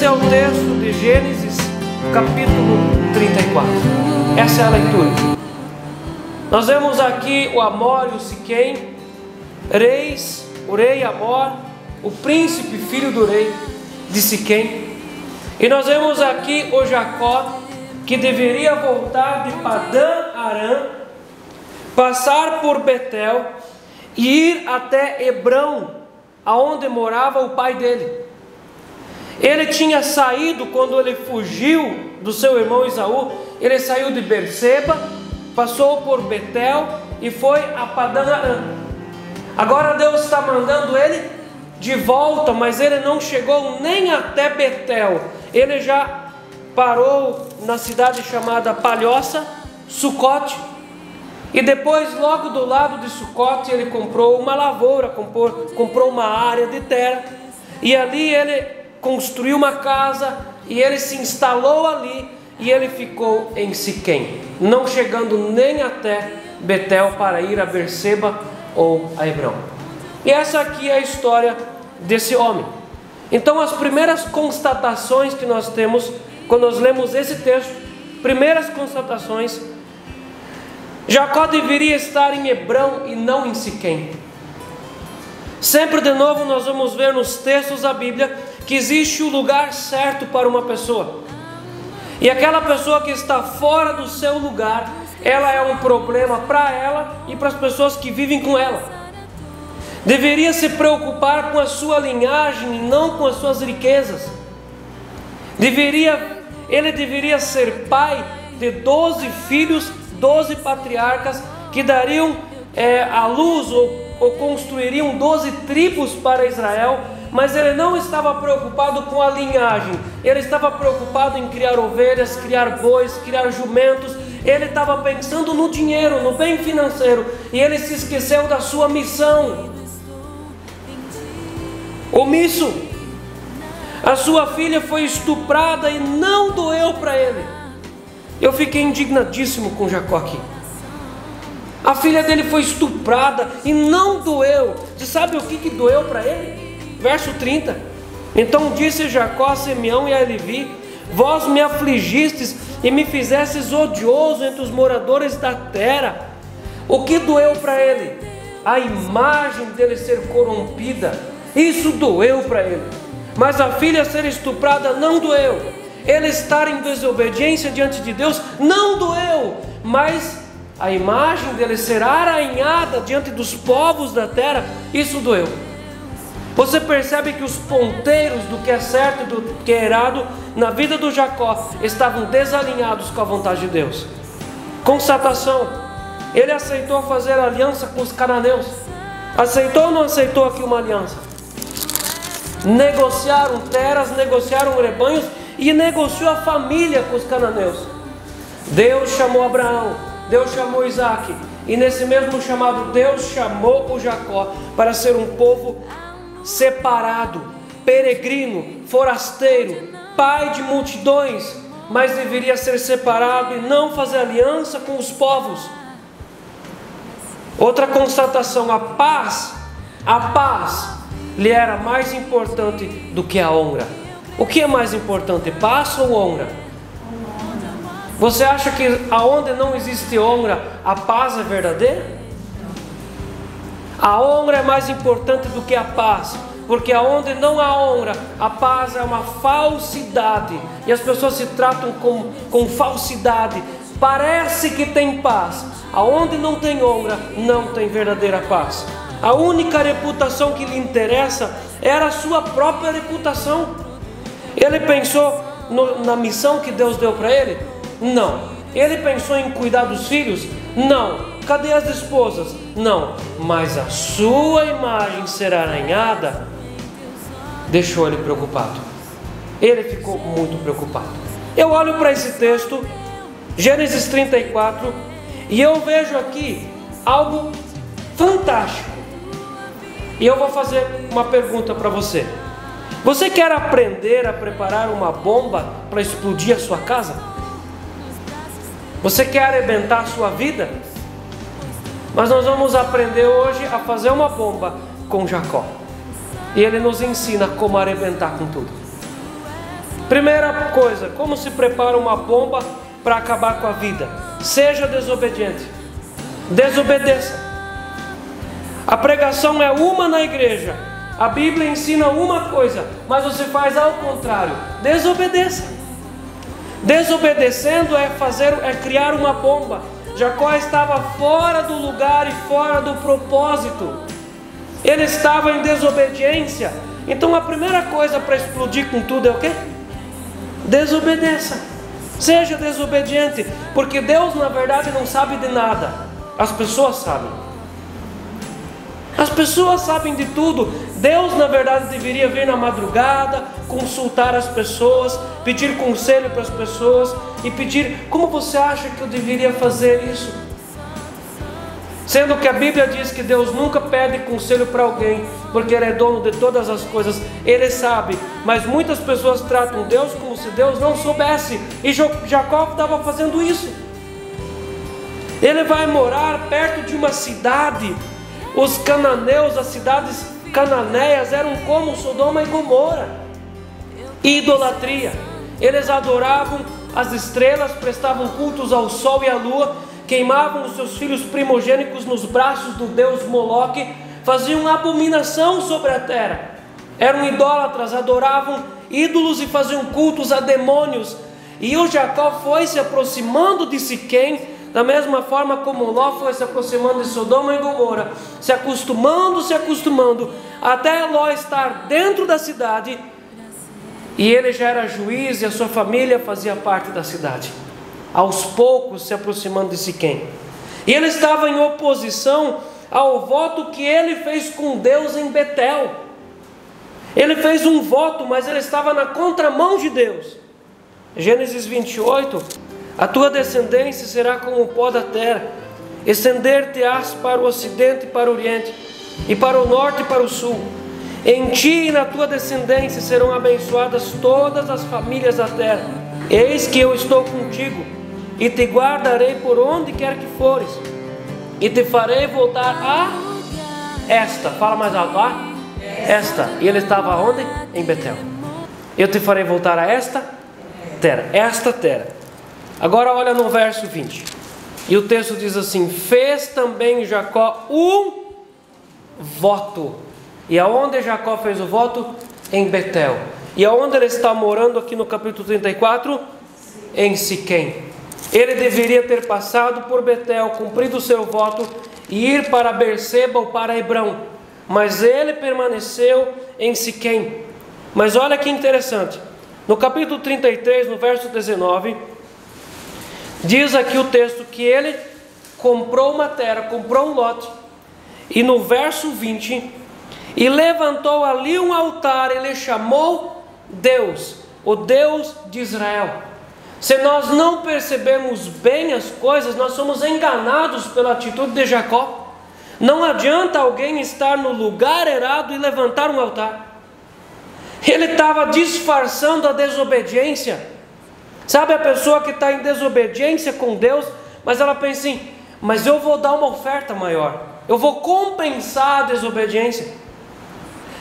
Esse é o texto de Gênesis, capítulo 34. Essa é a leitura. Nós vemos aqui o Amor e o Siquém, reis, o rei Amor, o príncipe, filho do rei de Siquém. E nós vemos aqui o Jacó, que deveria voltar de Padã Arã, passar por Betel e ir até Hebrão, aonde morava o pai dele. Ele tinha saído, quando ele fugiu do seu irmão Esaú, ele saiu de Berseba, passou por Betel e foi a Padã Arã. Agora Deus está mandando ele de volta, mas ele não chegou nem até Betel. Ele já parou na cidade chamada Palhoça, Sucote. E depois, logo do lado de Sucote, ele comprou uma lavoura, comprou uma área de terra. E ali ele construiu uma casa e ele se instalou ali e ele ficou em Siquém, não chegando nem até Betel para ir a Berseba ou a Hebrão. E essa aqui é a história desse homem. Então, as primeiras constatações que nós temos quando nós lemos esse texto, primeiras constatações: Jacó deveria estar em Hebrão e não em Siquém. Sempre de novo nós vamos ver nos textos da Bíblia que existe o lugar certo para uma pessoa. E aquela pessoa que está fora do seu lugar, ela é um problema para ela e para as pessoas que vivem com ela. Deveria se preocupar com a sua linhagem e não com as suas riquezas. Ele deveria ser pai de 12 filhos, 12 patriarcas que dariam à luz ou construiriam 12 tribos para Israel. Mas ele não estava preocupado com a linhagem, ele estava preocupado em criar ovelhas, criar bois, criar jumentos. Ele estava pensando no dinheiro, no bem financeiro, e ele se esqueceu da sua missão. Omisso. A sua filha foi estuprada e não doeu para ele. Eu fiquei indignadíssimo com Jacó aqui. A filha dele foi estuprada e não doeu. Você sabe o que doeu para ele? Verso 30. Então disse Jacó a Simeão e a Levi: vós me afligistes e me fizestes odioso entre os moradores da terra. O que doeu para ele? A imagem dele ser corrompida. Isso doeu para ele. Mas a filha ser estuprada não doeu. Ele estar em desobediência diante de Deus não doeu. Mas a imagem dele ser arranhada diante dos povos da terra, isso doeu. Você percebe que os ponteiros do que é certo e do que é errado na vida do Jacó estavam desalinhados com a vontade de Deus. Constatação: ele aceitou fazer aliança com os cananeus. Aceitou ou não aceitou aqui uma aliança? Negociaram terras, negociaram rebanhos e negociou a família com os cananeus. Deus chamou Abraão, Deus chamou Isaac, e nesse mesmo chamado Deus chamou o Jacó para ser um povo separado, peregrino, forasteiro, pai de multidões, mas deveria ser separado e não fazer aliança com os povos. Outra constatação: a paz lhe era mais importante do que a honra. O que é mais importante, paz ou honra? Você acha que aonde não existe honra, a paz é verdadeira? A honra é mais importante do que a paz, porque aonde não há honra, a paz é uma falsidade, e as pessoas se tratam com falsidade. Parece que tem paz, aonde não tem honra, não tem verdadeira paz. A única reputação que lhe interessa era a sua própria reputação. Ele pensou na missão que Deus deu para ele? Não. Ele pensou em cuidar dos filhos? Não. Cadê as esposas? Não. Mas a sua imagem ser arranhada deixou ele preocupado. Ele ficou muito preocupado. Eu olho para esse texto, Gênesis 34, e eu vejo aqui algo fantástico. E eu vou fazer uma pergunta para você. Você quer aprender a preparar uma bomba para explodir a sua casa? Você quer arrebentar a sua vida? Mas nós vamos aprender hoje a fazer uma bomba com Jacó. E ele nos ensina como arrebentar com tudo. Primeira coisa, como se prepara uma bomba para acabar com a vida? Seja desobediente. Desobedeça. A pregação é uma na igreja. A Bíblia ensina uma coisa, mas você faz ao contrário. Desobedeça. Desobedecendo é criar uma bomba. Jacó estava fora do lugar e fora do propósito. Ele estava em desobediência. Então a primeira coisa para explodir com tudo é o quê? Desobedeça. Seja desobediente, porque Deus na verdade não sabe de nada. As pessoas sabem. As pessoas sabem de tudo. Deus na verdade deveria vir na madrugada, consultar as pessoas, pedir conselho para as pessoas e pedir: como você acha que eu deveria fazer isso? Sendo que a Bíblia diz que Deus nunca pede conselho para alguém, porque Ele é dono de todas as coisas, Ele sabe. Mas muitas pessoas tratam Deus como se Deus não soubesse, e Jacó estava fazendo isso. Ele vai morar perto de uma cidade. Os cananeus, as cidades cananeias eram como Sodoma e Gomorra. Idolatria. Eles adoravam as estrelas, prestavam cultos ao sol e à lua, queimavam os seus filhos primogênitos nos braços do deus Moloque, faziam abominação sobre a terra. Eram idólatras, adoravam ídolos e faziam cultos a demônios. E o Jacó foi se aproximando de Siquém, da mesma forma como Ló foi se aproximando de Sodoma e Gomorra, se acostumando, até Ló estar dentro da cidade, e ele já era juiz e a sua família fazia parte da cidade. Aos poucos se aproximando de Siquém. E ele estava em oposição ao voto que ele fez com Deus em Betel. Ele fez um voto, mas ele estava na contramão de Deus. Gênesis 28: a tua descendência será como o pó da terra, estender-te-ás para o ocidente e para o oriente, e para o norte e para o sul. Em ti e na tua descendência serão abençoadas todas as famílias da terra. Eis que eu estou contigo, e te guardarei por onde quer que fores, e te farei voltar a esta. Fala mais alto, esta. E ele estava onde? Em Betel. Eu te farei voltar a esta terra. Esta terra. Agora olha no verso 20. E o texto diz assim: fez também Jacó um voto. E aonde Jacó fez o voto? Em Betel. E aonde ele está morando aqui no capítulo 34? Em Siquém. Ele deveria ter passado por Betel, cumprido o seu voto e ir para Berseba ou para Hebrão. Mas ele permaneceu em Siquém. Mas olha que interessante. No capítulo 33, no verso 19, diz aqui o texto que ele comprou uma terra, comprou um lote. E no verso 20, e levantou ali um altar, ele chamou Deus, o Deus de Israel. Se nós não percebemos bem as coisas, nós somos enganados pela atitude de Jacó. Não adianta alguém estar no lugar errado e levantar um altar. Ele estava disfarçando a desobediência. Sabe a pessoa que está em desobediência com Deus, mas ela pensa assim: mas eu vou dar uma oferta maior, eu vou compensar a desobediência.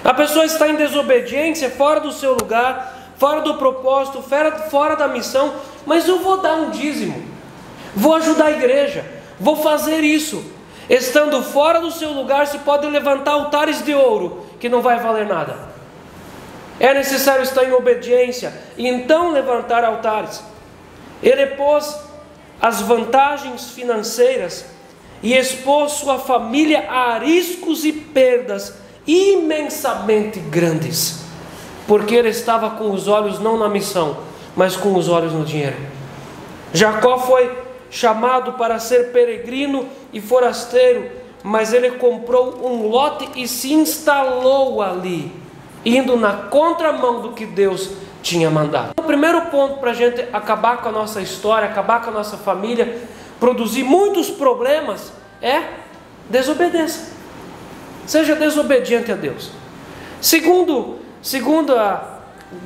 A pessoa está em desobediência, fora do seu lugar, fora do propósito, fora da missão, mas eu vou dar um dízimo, vou ajudar a igreja, vou fazer isso. Estando fora do seu lugar, se pode levantar altares de ouro, que não vai valer nada. É necessário estar em obediência, e então levantar altares. Ele pôs as vantagens financeiras, e expôs sua família a riscos e perdas imensamente grandes, porque ele estava com os olhos não na missão, mas com os olhos no dinheiro. Jacó foi chamado para ser peregrino e forasteiro, mas ele comprou um lote e se instalou ali, indo na contramão do que Deus tinha mandado. O primeiro ponto para a gente acabar com a nossa história, acabar com a nossa família, produzir muitos problemas, é desobedeça. Seja desobediente a Deus. Segunda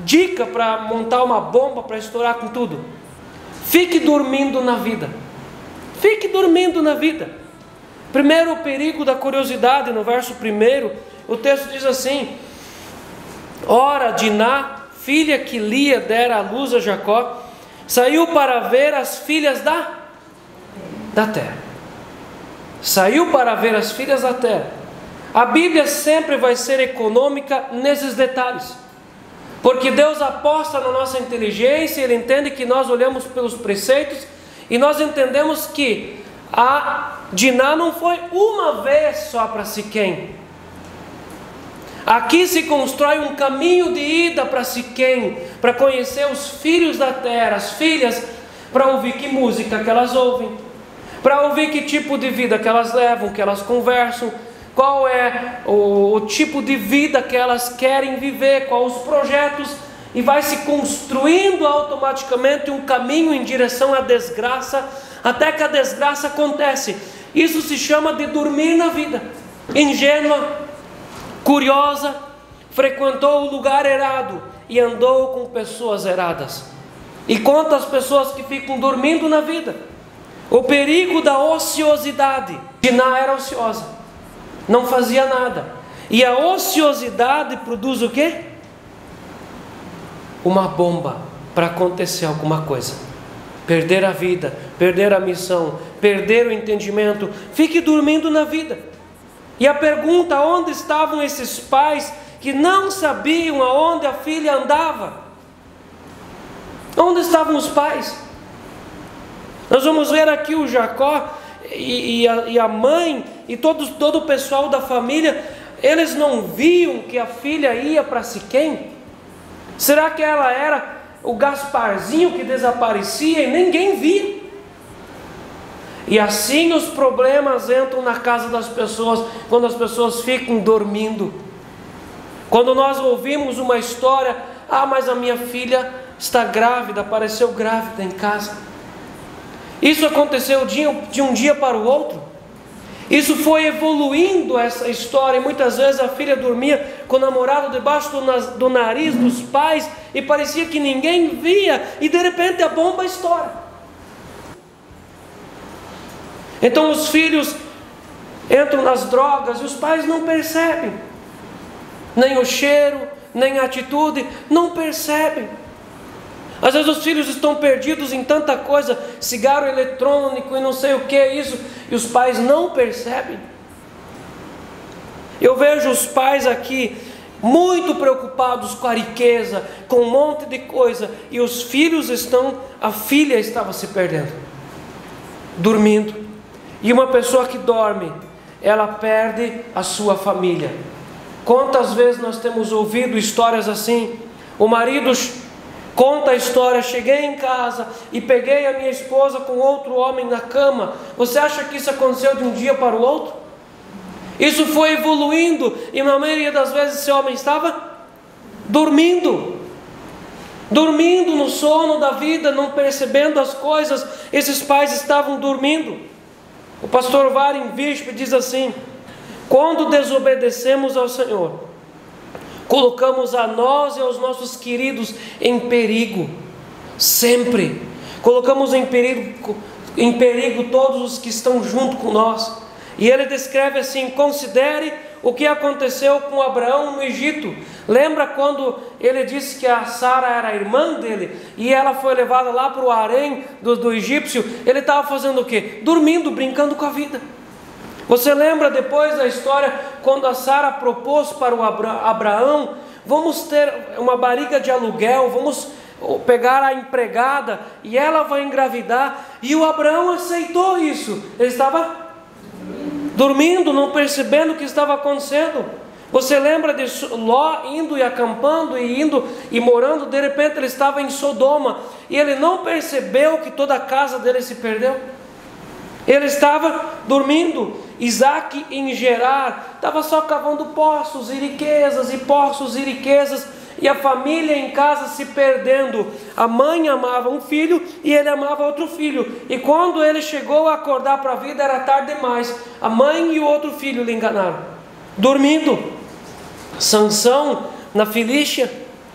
dica para montar uma bomba para estourar com tudo: fique dormindo na vida. Fique dormindo na vida. Primeiro, o perigo da curiosidade. No verso 1, o texto diz assim: ora, Diná filha que Lia dera à luz a Jacó, saiu para ver as filhas da terra. Saiu para ver as filhas da terra. A Bíblia sempre vai ser econômica nesses detalhes, porque Deus aposta na nossa inteligência. Ele entende que nós olhamos pelos preceitos e nós entendemos que a Diná não foi uma vez só para Siquém. Aqui se constrói um caminho de ida para Siquém, para conhecer os filhos da terra, as filhas, para ouvir que música que elas ouvem, para ouvir que tipo de vida que elas levam, que elas conversam, qual é o tipo de vida que elas querem viver, quais os projetos, e vai se construindo automaticamente um caminho em direção à desgraça, até que a desgraça acontece. Isso se chama de dormir na vida. Ingênua, curiosa, frequentou o lugar errado e andou com pessoas erradas. E quantas pessoas que ficam dormindo na vida? O perigo da ociosidade. Diná era ociosa, não fazia nada. E a ociosidade produz o quê? Uma bomba para acontecer alguma coisa. Perder a vida, perder a missão, perder o entendimento. Fique dormindo na vida. E a pergunta: onde estavam esses pais que não sabiam aonde a filha andava? Onde estavam os pais? Nós vamos ver aqui o Jacó e a mãe e todo o pessoal da família. Eles não viam que a filha ia para Siquém? Será que ela era o Gasparzinho que desaparecia e ninguém via? E assim os problemas entram na casa das pessoas, quando as pessoas ficam dormindo. Quando nós ouvimos uma história: mas a minha filha está grávida, apareceu grávida em casa. Isso aconteceu de um dia para o outro. Isso foi evoluindo, essa história, e muitas vezes a filha dormia com o namorado debaixo do nariz dos pais, e parecia que ninguém via, e de repente a bomba estoura. Então os filhos entram nas drogas e os pais não percebem, nem o cheiro, nem a atitude, não percebem. Às vezes os filhos estão perdidos em tanta coisa, cigarro eletrônico e não sei o que é isso, e os pais não percebem. Eu vejo os pais aqui muito preocupados com a riqueza, com um monte de coisa, e os filhos a filha estava se perdendo, dormindo. E uma pessoa que dorme, ela perde a sua família. Quantas vezes nós temos ouvido histórias assim? O marido conta a história: cheguei em casa e peguei a minha esposa com outro homem na cama. Você acha que isso aconteceu de um dia para o outro? Isso foi evoluindo, e na maioria das vezes esse homem estava dormindo no sono da vida, não percebendo as coisas. Esses pais estavam dormindo. O pastor Warren Wiersbe diz assim: quando desobedecemos ao Senhor, colocamos a nós e aos nossos queridos em perigo. Sempre colocamos em perigo todos os que estão junto com nós. E ele descreve assim: considere o que aconteceu com Abraão no Egito. Lembra quando ele disse que a Sara era a irmã dele e ela foi levada lá para o harém do egípcio? Ele estava fazendo o quê? Dormindo, brincando com a vida. Você lembra depois da história quando a Sara propôs para o Abraão: vamos ter uma barriga de aluguel, vamos pegar a empregada e ela vai engravidar. E o Abraão aceitou isso. Ele estava dormindo, não percebendo o que estava acontecendo. Você lembra de Ló indo e acampando e indo e morando? De repente ele estava em Sodoma e ele não percebeu que toda a casa dele se perdeu. Ele estava dormindo. Isaac em Gerar estava só cavando poços e riquezas, e a família em casa se perdendo. A mãe amava um filho e ele amava outro filho, e quando ele chegou a acordar para a vida era tarde demais. A mãe e o outro filho lhe enganaram, dormindo. Sansão na Filístia,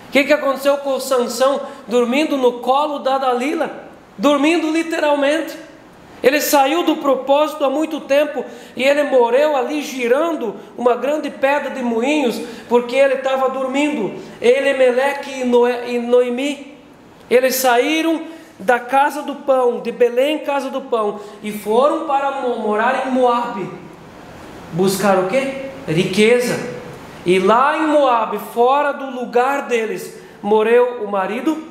o que aconteceu com o Sansão? Dormindo no colo da Dalila, dormindo literalmente. Ele saiu do propósito há muito tempo e ele morreu ali girando uma grande pedra de moinhos, porque ele estava dormindo. Ele, Meleque e Noemi, eles saíram da casa do pão, de Belém, casa do pão, e foram para morar em Moabe. Buscar o quê? Riqueza. E lá em Moabe, fora do lugar deles, morreu o marido,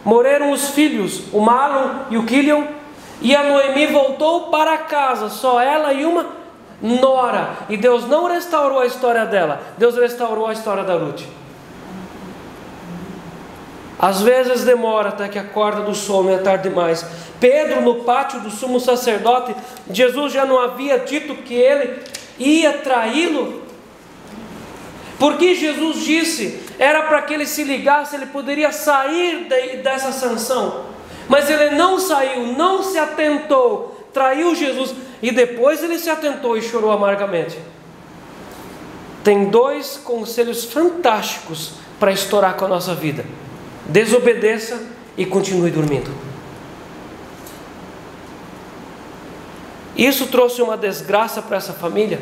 morreram os filhos, o Malom e o Quilion. E a Noemi voltou para casa, só ela e uma nora. E Deus não restaurou a história dela, Deus restaurou a história da Ruth. Às vezes demora até que acorda do sono e é tarde demais. Pedro, no pátio do sumo sacerdote, Jesus já não havia dito que ele ia traí-lo? Porque Jesus disse, era para que ele se ligasse, ele poderia sair dessa sanção. Mas ele não saiu, não se atentou, traiu Jesus, e depois ele se atentou e chorou amargamente. Tem dois conselhos fantásticos para estourar com a nossa vida: desobedeça e continue dormindo. Isso trouxe uma desgraça para essa família?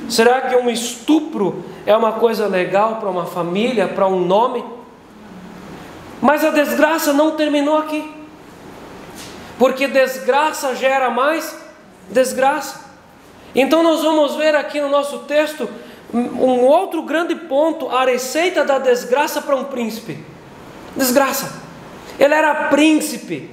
Será que um estupro é uma coisa legal para uma família, para um nome? Mas a desgraça não terminou aqui, porque desgraça gera mais desgraça. Então nós vamos ver aqui no nosso texto um outro grande ponto: a receita da desgraça para um príncipe. Desgraça. Ele era príncipe.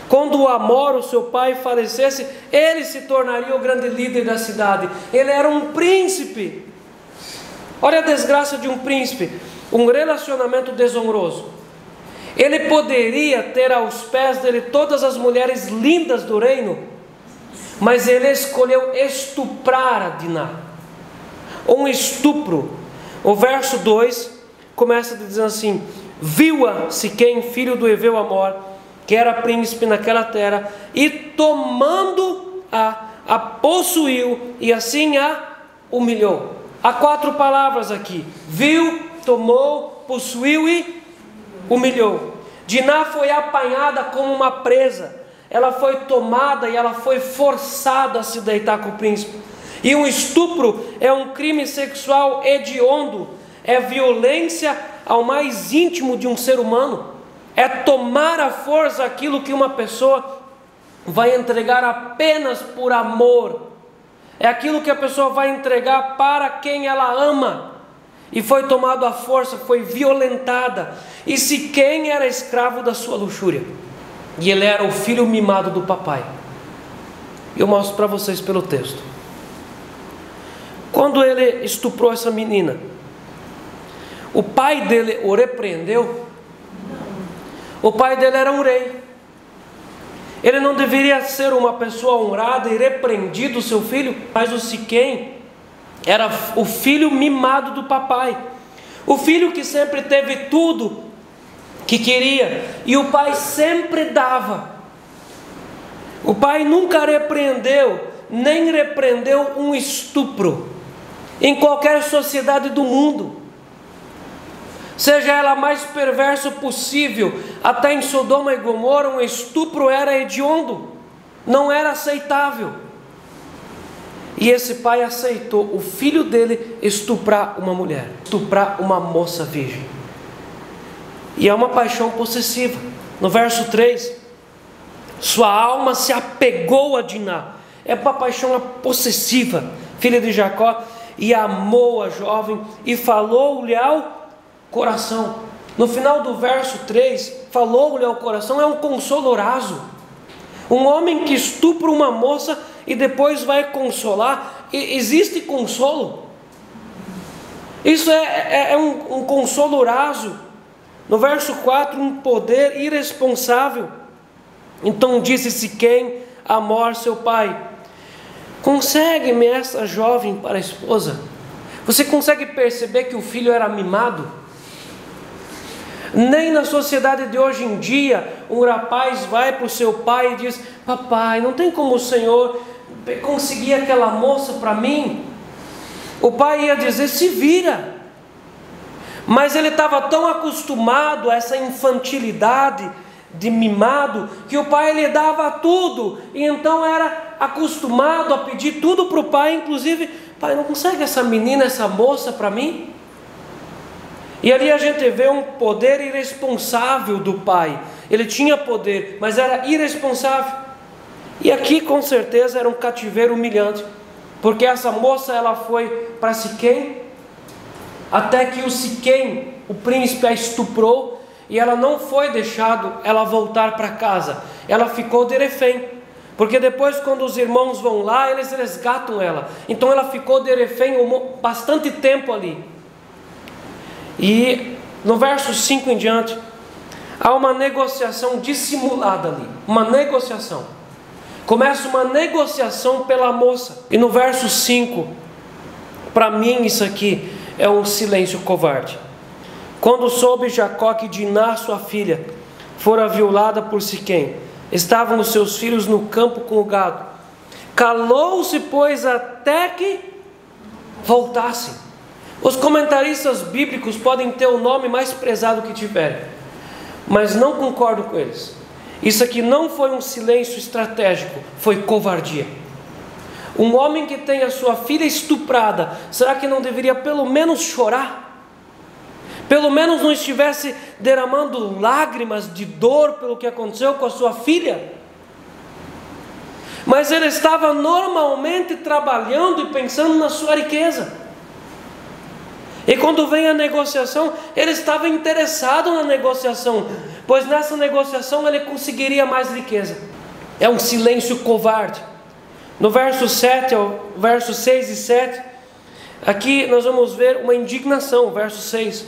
Quando o Amor, o seu pai, falecesse, ele se tornaria o grande líder da cidade. Ele era um príncipe. Olha a desgraça de um príncipe: um relacionamento desonroso. Ele poderia ter aos pés dele todas as mulheres lindas do reino, mas ele escolheu estuprar a Diná. Um estupro. O verso 2 começa dizendo assim: viu-a Siquém, filho do Heveu Amor, que era príncipe naquela terra, e tomando-a possuiu, e assim a humilhou. Há 4 palavras aqui: viu, tomou, possuiu e humilhou. Diná foi apanhada como uma presa. Ela foi tomada e ela foi forçada a se deitar com o príncipe. E um estupro é um crime sexual hediondo, é violência ao mais íntimo de um ser humano, é tomar à força aquilo que uma pessoa vai entregar apenas por amor, é aquilo que a pessoa vai entregar para quem ela ama, e foi tomado à força, foi violentada. E Siquém era escravo da sua luxúria, e ele era o filho mimado do papai. Eu mostro para vocês pelo texto. Quando ele estuprou essa menina, o pai dele o repreendeu. O pai dele era um rei. Ele não deveria ser uma pessoa honrada e repreendido o seu filho, mas o Siquém era o filho mimado do papai, o filho que sempre teve tudo que queria, e o pai sempre dava. O pai nunca repreendeu, nem repreendeu um estupro, em qualquer sociedade do mundo, seja ela a mais perversa possível. Até em Sodoma e Gomorra um estupro era hediondo, não era aceitável. E esse pai aceitou o filho dele estuprar uma mulher, estuprar uma moça virgem. E é uma paixão possessiva. No verso 3, sua alma se apegou a Diná. É uma paixão possessiva, filha de Jacó, e amou a jovem e falou-lhe ao coração. No final do verso 3, falou-lhe ao coração, é um consolo raso. Um homem que estupra uma moça e depois vai consolar. Existe consolo? Isso é um consolo raso. No verso 4, um poder irresponsável. Então disse Siquém a Amor, seu pai: consegue-me essa jovem para a esposa? Você consegue perceber que o filho era mimado? Nem na sociedade de hoje em dia, um rapaz vai para o seu pai e diz: papai, não tem como o senhor conseguir aquela moça para mim? O pai ia dizer: se vira. Mas ele estava tão acostumado a essa infantilidade de mimado, que o pai lhe dava tudo, e então era acostumado a pedir tudo para o pai, inclusive, pai, não consegue essa menina, essa moça para mim? E ali a gente vê um poder irresponsável do pai. Ele tinha poder, mas era irresponsável. E aqui com certeza era um cativeiro humilhante, porque essa moça ela foi para Siquém, até que o Siquém, o príncipe, a estuprou, e ela não foi deixado ela voltar para casa, ela ficou de refém, porque depois quando os irmãos vão lá, eles resgatam ela, então ela ficou de refém bastante tempo ali. E no verso 5 em diante, há uma negociação dissimulada ali, uma negociação. Começa uma negociação pela moça. E no verso 5, para mim isso aqui é um silêncio covarde. Quando soube Jacó que Diná, sua filha, fora violada por Siquém, estavam os seus filhos no campo com o gado. Calou-se, pois, até que voltassem. Os comentaristas bíblicos podem ter o nome mais prezado que tiverem, mas não concordo com eles. Isso aqui não foi um silêncio estratégico, foi covardia. Um homem que tem a sua filha estuprada, será que não deveria pelo menos chorar? Pelo menos não estivesse derramando lágrimas de dor pelo que aconteceu com a sua filha? Mas ele estava normalmente trabalhando e pensando na sua riqueza. E quando vem a negociação, ele estava interessado na negociação, pois nessa negociação ele conseguiria mais riqueza. É um silêncio covarde. No verso 7, verso 6 e 7, aqui nós vamos ver uma indignação, verso 6.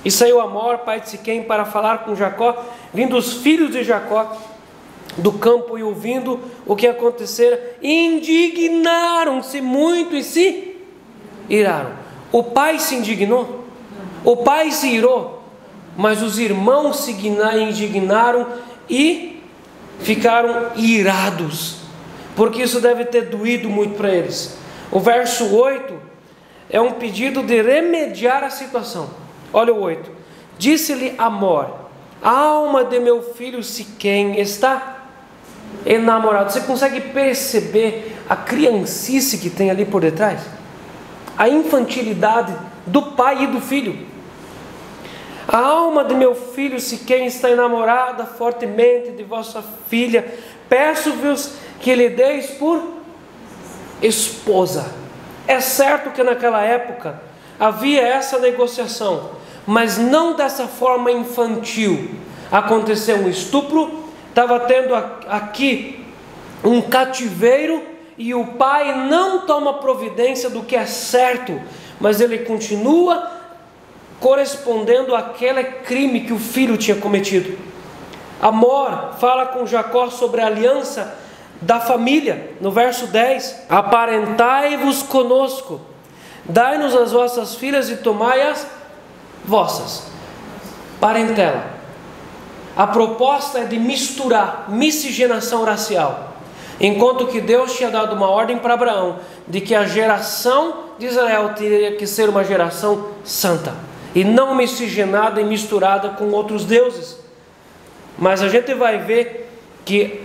E saiu Amor, pai de Siquém, para falar com Jacó, vindo os filhos de Jacó do campo e ouvindo o que acontecera, indignaram-se muito e se iraram. O pai se indignou, o pai se irou, mas os irmãos se indignaram e ficaram irados, porque isso deve ter doído muito para eles. O verso 8 é um pedido de remediar a situação. Olha o 8: disse-lhe Amor, a alma de meu filho Siquém está enamorado. Você consegue perceber a criancice que tem ali por detrás? A infantilidade do pai e do filho. A alma de meu filho Siquém está enamorada fortemente de vossa filha. Peço-vos que lhe deis por esposa. É certo que naquela época havia essa negociação, mas não dessa forma infantil. Aconteceu um estupro, estava tendo aqui um cativeiro, e o pai não toma providência do que é certo, mas ele continua correspondendo àquele crime que o filho tinha cometido. Amor fala com Jacó sobre a aliança da família, no verso 10: aparentai-vos conosco, dai-nos as vossas filhas e tomai as vossas. Parentela. A proposta é de misturar, miscigenação racial. Enquanto que Deus tinha dado uma ordem para Abraão, de que a geração de Israel teria que ser uma geração santa, e não miscigenada e misturada com outros deuses. Mas a gente vai ver que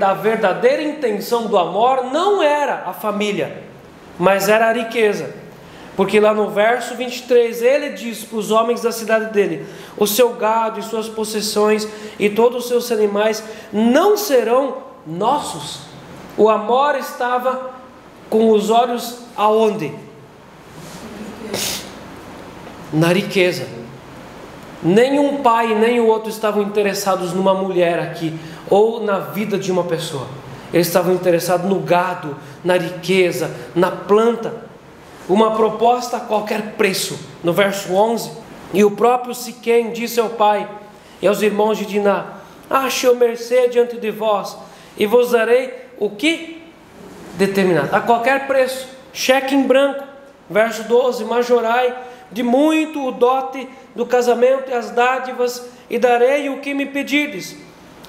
a verdadeira intenção do Amor não era a família, mas era a riqueza. Porque lá no verso 23, ele diz para os homens da cidade dele: o seu gado e suas possessões e todos os seus animais não serão nossos. O Amor estava com os olhos aonde? Na riqueza. Nenhum pai nem o outro estavam interessados numa mulher aqui, ou na vida de uma pessoa. Eles estavam interessados no gado, na riqueza, na planta. Uma proposta a qualquer preço. No verso 11: e o próprio Siquém disse ao pai e aos irmãos de Diná: ache-eu mercê diante de vós, e vos darei o que? Determinado, a qualquer preço, cheque em branco. Verso 12: majorai de muito o dote do casamento e as dádivas, e darei o que me pedirdes.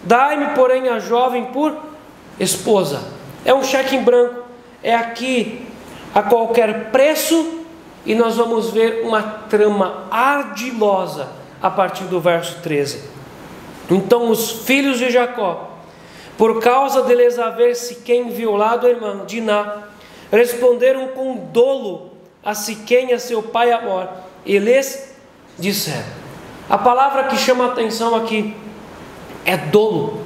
Dai-me, porém, a jovem por esposa. É um cheque em branco, é aqui a qualquer preço, e nós vamos ver uma trama ardilosa a partir do verso 13. Então os filhos de Jacó, por causa deles haver Siquém violado a irmã Diná, responderam com dolo a Siquém e a seu pai Hamor, e lhes disseram. A palavra que chama a atenção aqui é dolo.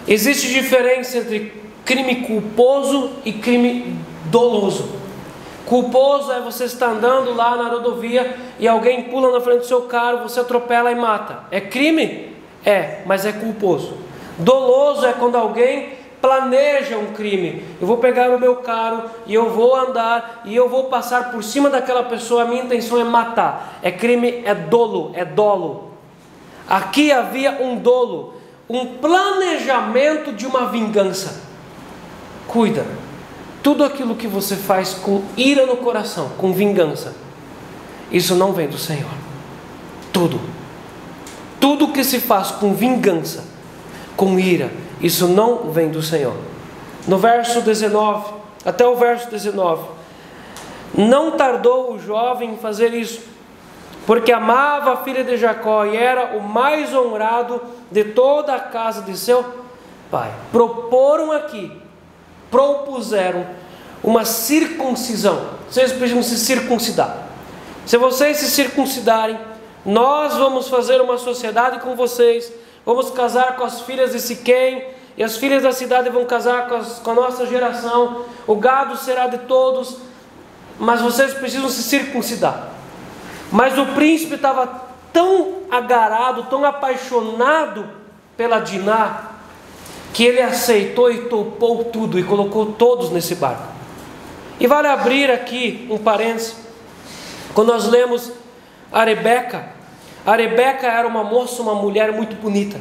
Existe diferença entre crime culposo e crime doloso. Culposo é você estar andando lá na rodovia e alguém pula na frente do seu carro, você atropela e mata. É crime? É, mas é culposo. Doloso é quando alguém planeja um crime. Eu vou pegar o meu carro e eu vou andar e eu vou passar por cima daquela pessoa, a minha intenção é matar. É crime, é dolo, é dolo. Aqui havia um dolo, um planejamento de uma vingança. Cuida, tudo aquilo que você faz com ira no coração, com vingança, isso não vem do Senhor. Tudo que se faz com vingança, com ira, isso não vem do Senhor. No verso 19, até o verso 19, não tardou o jovem em fazer isso, porque amava a filha de Jacó e era o mais honrado de toda a casa de seu pai. Propuseram uma circuncisão. Vocês precisam se circuncidar. Se vocês se circuncidarem, nós vamos fazer uma sociedade com vocês, vamos casar com as filhas de Siquém, e as filhas da cidade vão casar com a nossa geração, o gado será de todos, mas vocês precisam se circuncidar. Mas o príncipe estava tão agarrado, tão apaixonado pela Diná, que ele aceitou e topou tudo e colocou todos nesse barco. E vale abrir aqui um parênteses, quando nós lemos a Rebeca era uma moça, uma mulher muito bonita.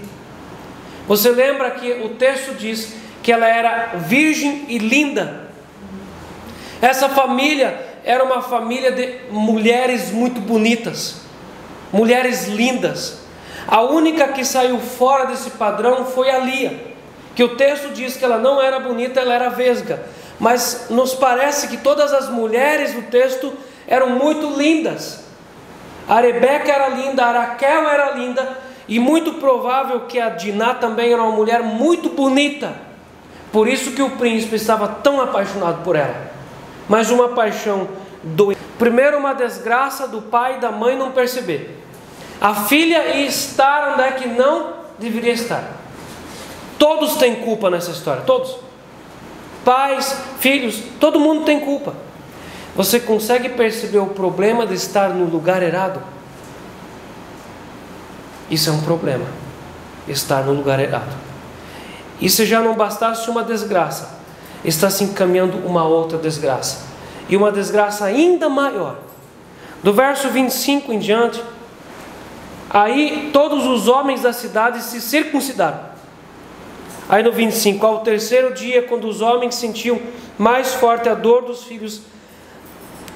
Você lembra que o texto diz que ela era virgem e linda. Essa família era uma família de mulheres muito bonitas, mulheres lindas. A única que saiu fora desse padrão foi a Lia, que o texto diz que ela não era bonita, ela era vesga. Mas nos parece que todas as mulheres do texto eram muito lindas. A Rebeca era linda, a Raquel era linda, e muito provável que a Diná também era uma mulher muito bonita. Por isso que o príncipe estava tão apaixonado por ela. Mas uma paixão doida. Primeiro, uma desgraça do pai e da mãe não perceber. A filha ia estar onde é que não deveria estar. Todos têm culpa nessa história, todos. Pais, filhos, todo mundo tem culpa. Você consegue perceber o problema de estar no lugar errado? Isso é um problema, estar no lugar errado. E se já não bastasse uma desgraça, está se encaminhando uma outra desgraça. E uma desgraça ainda maior. Do verso 25 em diante, aí todos os homens da cidade se circuncidaram. Aí no 25, ao terceiro dia, quando os homens sentiam mais forte a dor dos filhos,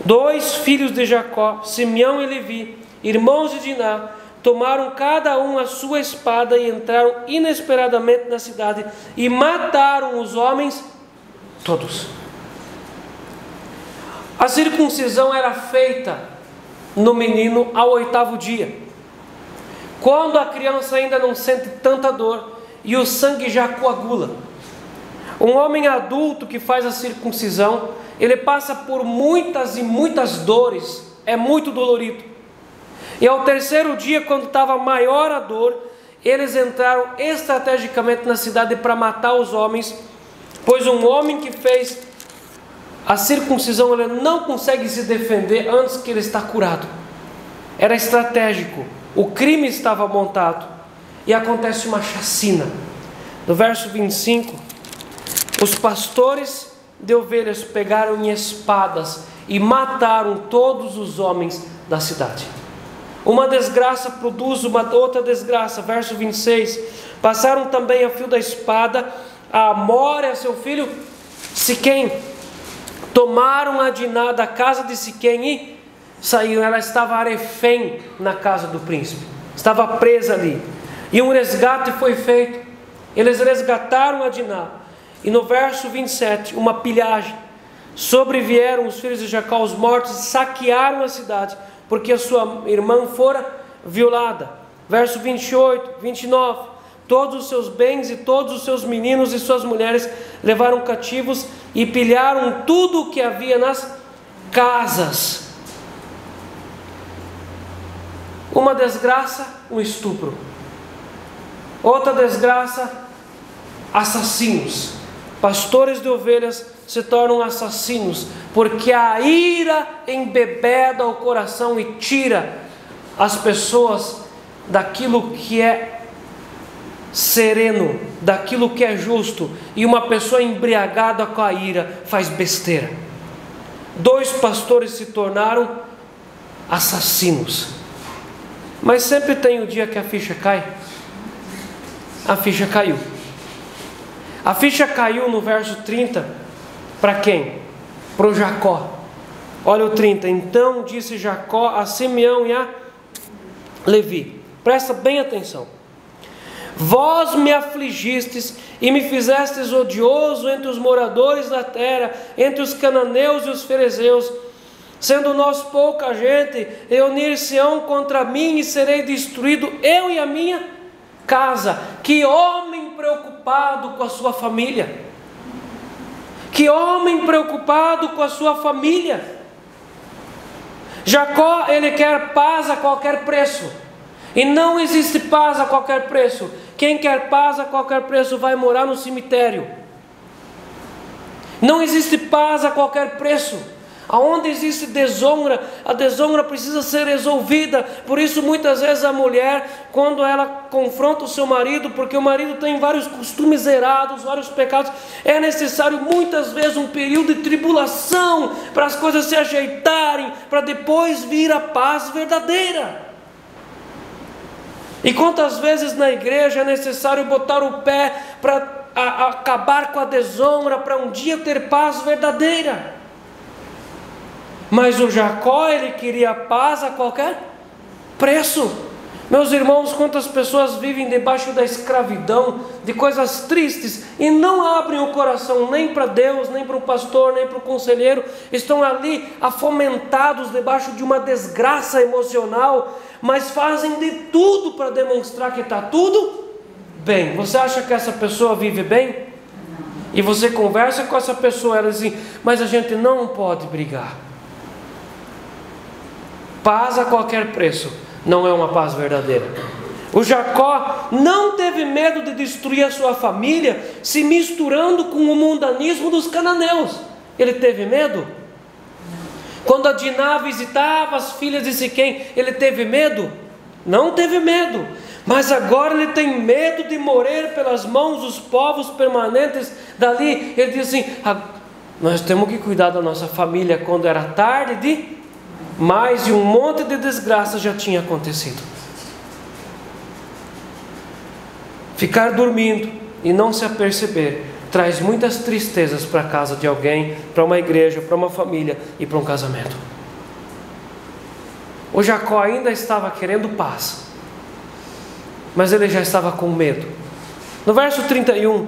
dois filhos de Jacó, Simeão e Levi, irmãos de Diná, tomaram cada um a sua espada e entraram inesperadamente na cidade e mataram os homens todos. A circuncisão era feita no menino ao 8º dia, quando a criança ainda não sente tanta dor e o sangue já coagula. Um homem adulto que faz a circuncisão, ele passa por muitas e muitas dores, é muito dolorido. E ao terceiro dia, quando estava maior a dor, eles entraram estrategicamente na cidade para matar os homens, pois um homem que fez a circuncisão, ele não consegue se defender antes que ele está curado. Era estratégico, o crime estava montado, e acontece uma chacina. No verso 25, os pastores de ovelhas pegaram em espadas e mataram todos os homens da cidade. Uma desgraça produz uma outra desgraça. Verso 26, passaram também a fio da espada a Hamor e a seu filho Siquém. Tomaram a Diná da casa de Siquém e saíram. Ela estava refém na casa do príncipe, estava presa ali. E um resgate foi feito. Eles resgataram a Diná. E no verso 27, uma pilhagem. Sobrevieram os filhos de Jacó, os mortos, saquearam a cidade, porque a sua irmã fora violada. verso 28, 29. Todos os seus bens e todos os seus meninos e suas mulheres levaram cativos e pilharam tudo o que havia nas casas. Uma desgraça, um estupro. Outra desgraça, assassinos. Pastores de ovelhas se tornam assassinos, porque a ira embebeda o coração e tira as pessoas daquilo que é sereno, daquilo que é justo. E uma pessoa embriagada com a ira faz besteira. 2 pastores se tornaram assassinos. Mas sempre tem o dia que a ficha cai. A ficha caiu. A ficha caiu no verso 30, para quem? Para o Jacó. Olha o 30. Então disse Jacó a Simeão e a Levi. Presta bem atenção. Vós me afligistes e me fizestes odioso entre os moradores da terra, entre os cananeus e os ferezeus. Sendo nós pouca gente, reunir-se-ão contra mim e serei destruído, eu e a minha casa. Que homem preocupado com a sua família. Que homem preocupado com a sua família. Jacó, ele quer paz a qualquer preço. E não existe paz a qualquer preço. Quem quer paz a qualquer preço vai morar no cemitério. Não existe paz a qualquer preço. Aonde existe desonra, a desonra precisa ser resolvida. Por isso muitas vezes a mulher, quando ela confronta o seu marido, porque o marido tem vários costumes errados, vários pecados, é necessário muitas vezes um período de tribulação para as coisas se ajeitarem, para depois vir a paz verdadeira. E quantas vezes na igreja é necessário botar o pé para acabar com a desonra, para um dia ter paz verdadeira. Mas o Jacó, ele queria paz a qualquer preço. Meus irmãos, quantas pessoas vivem debaixo da escravidão, de coisas tristes, e não abrem o coração nem para Deus, nem para o pastor, nem para o conselheiro. Estão ali afomentados debaixo de uma desgraça emocional, mas fazem de tudo para demonstrar que está tudo bem. Você acha que essa pessoa vive bem? E você conversa com essa pessoa, ela diz assim, mas a gente não pode brigar. Paz a qualquer preço não é uma paz verdadeira. O Jacó não teve medo de destruir a sua família se misturando com o mundanismo dos cananeus. Ele teve medo? Quando a Diná visitava as filhas de Siquém, ele teve medo? Não teve medo. Mas agora ele tem medo de morrer pelas mãos dos povos permanentes dali. Ele diz assim, nós temos que cuidar da nossa família quando era tarde demais e um monte de desgraça já tinha acontecido. Ficar dormindo e não se aperceber traz muitas tristezas para a casa de alguém, para uma igreja, para uma família e para um casamento. O Jacó ainda estava querendo paz, mas ele já estava com medo. No verso 31,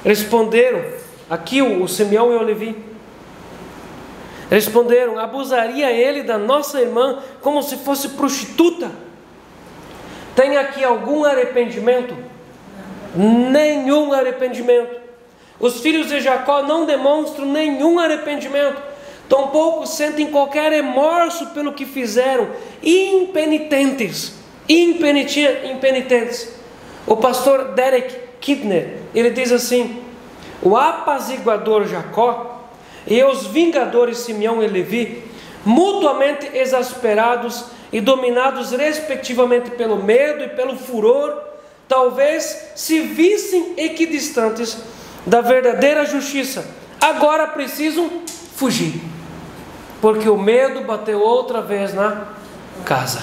responderam, aqui o Simeão e o Levi, responderam, abusaria ele da nossa irmã como se fosse prostituta? Tem aqui algum arrependimento? Nenhum arrependimento. Os filhos de Jacó não demonstram nenhum arrependimento, tampouco sentem qualquer remorso pelo que fizeram, impenitentes. O pastor Derek Kidner, ele diz assim, o apaziguador Jacó e os vingadores Simeão e Levi, mutuamente exasperados e dominados respectivamente pelo medo e pelo furor, talvez se vissem equidistantes da verdadeira justiça. Agora precisam fugir, porque o medo bateu outra vez na casa.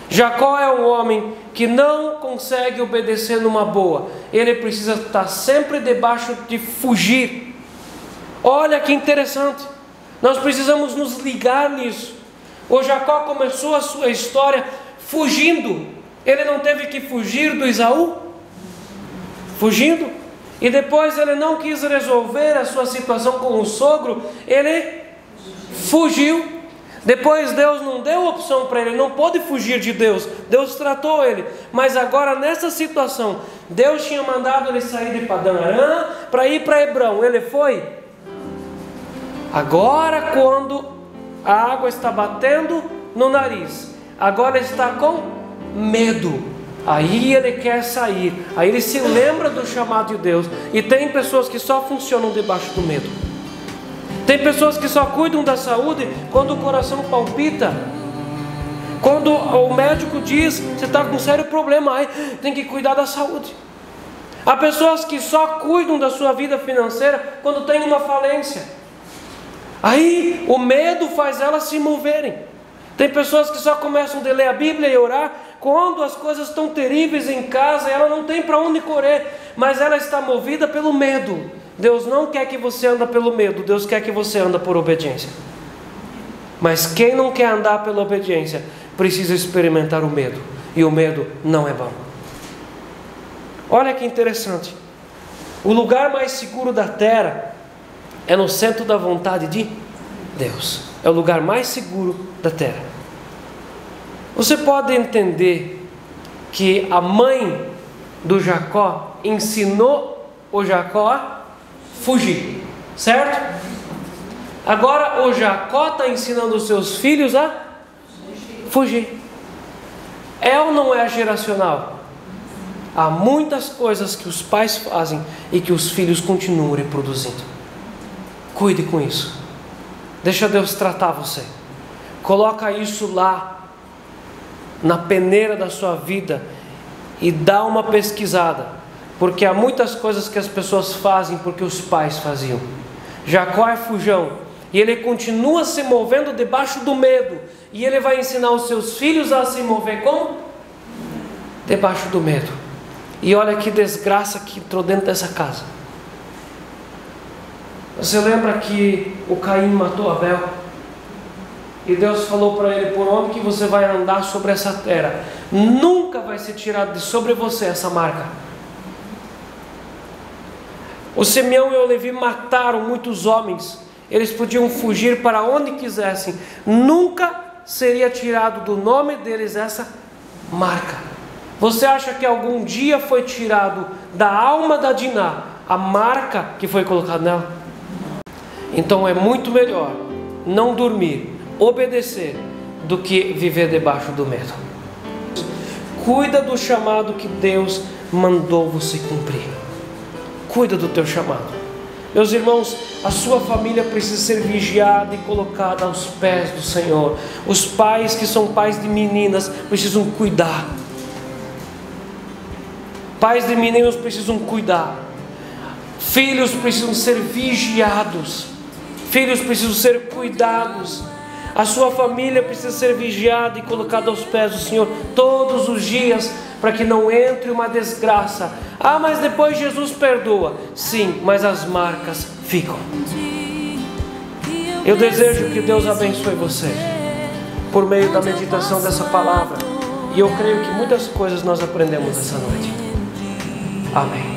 Jacó é um homem que não consegue obedecer numa boa. Ele precisa estar sempre debaixo de fugir. Olha que interessante. Nós precisamos nos ligar nisso. O Jacó começou a sua história fugindo. Ele não teve que fugir do Esaú? Fugindo. E depois ele não quis resolver a sua situação com o sogro. Ele fugiu. Depois Deus não deu opção para ele, não pôde fugir de Deus. Deus tratou ele. Mas agora nessa situação, Deus tinha mandado ele sair de Padã Arã para ir para Hebrão. Ele foi. Agora quando a água está batendo no nariz, agora ele está com medo. Aí ele quer sair. Aí ele se lembra do chamado de Deus. E tem pessoas que só funcionam debaixo do medo. Tem pessoas que só cuidam da saúde quando o coração palpita. Quando o médico diz, você está com um sério problema, aí tem que cuidar da saúde. Há pessoas que só cuidam da sua vida financeira quando tem uma falência. Aí o medo faz elas se moverem. Tem pessoas que só começam a ler a Bíblia e orar quando as coisas estão terríveis em casa, ela não tem para onde correr, mas ela está movida pelo medo. Deus não quer que você ande pelo medo, Deus quer que você ande por obediência. Mas quem não quer andar pela obediência, precisa experimentar o medo. E o medo não é bom. Olha que interessante. O lugar mais seguro da terra é no centro da vontade de Deus. É o lugar mais seguro da terra. Você pode entender que a mãe do Jacó ensinou o Jacó a fugir, certo? Agora o Jacó está ensinando os seus filhos a fugir. É ou não é geracional? Há muitas coisas que os pais fazem e que os filhos continuam reproduzindo. Cuide com isso. Deixa Deus tratar você. Coloca isso lá na peneira da sua vida e dá uma pesquisada, porque há muitas coisas que as pessoas fazem porque os pais faziam. Jacó é fujão e ele continua se movendo debaixo do medo, e ele vai ensinar os seus filhos a se mover como? Debaixo do medo. E olha que desgraça que entrou dentro dessa casa. Você lembra que o Caim matou Abel? E Deus falou para ele: por onde que você vai andar sobre essa terra, nunca vai ser tirado de sobre você essa marca. O Simeão e o Levi mataram muitos homens. Eles podiam fugir para onde quisessem, nunca seria tirado do nome deles essa marca. Você acha que algum dia foi tirado da alma da Diná a marca que foi colocada nela? Então é muito melhor não dormir, obedecer, do que viver debaixo do medo. Cuida do chamado que Deus mandou você cumprir. Cuida do teu chamado. Meus irmãos, a sua família precisa ser vigiada e colocada aos pés do Senhor. Os pais que são pais de meninas precisam cuidar. Pais de meninos precisam cuidar. Filhos precisam ser vigiados. Filhos precisam ser cuidados. A sua família precisa ser vigiada e colocada aos pés do Senhor todos os dias, para que não entre uma desgraça. Ah, mas depois Jesus perdoa. Sim, mas as marcas ficam. Eu desejo que Deus abençoe você por meio da meditação dessa palavra. E eu creio que muitas coisas nós aprendemos essa noite. Amém.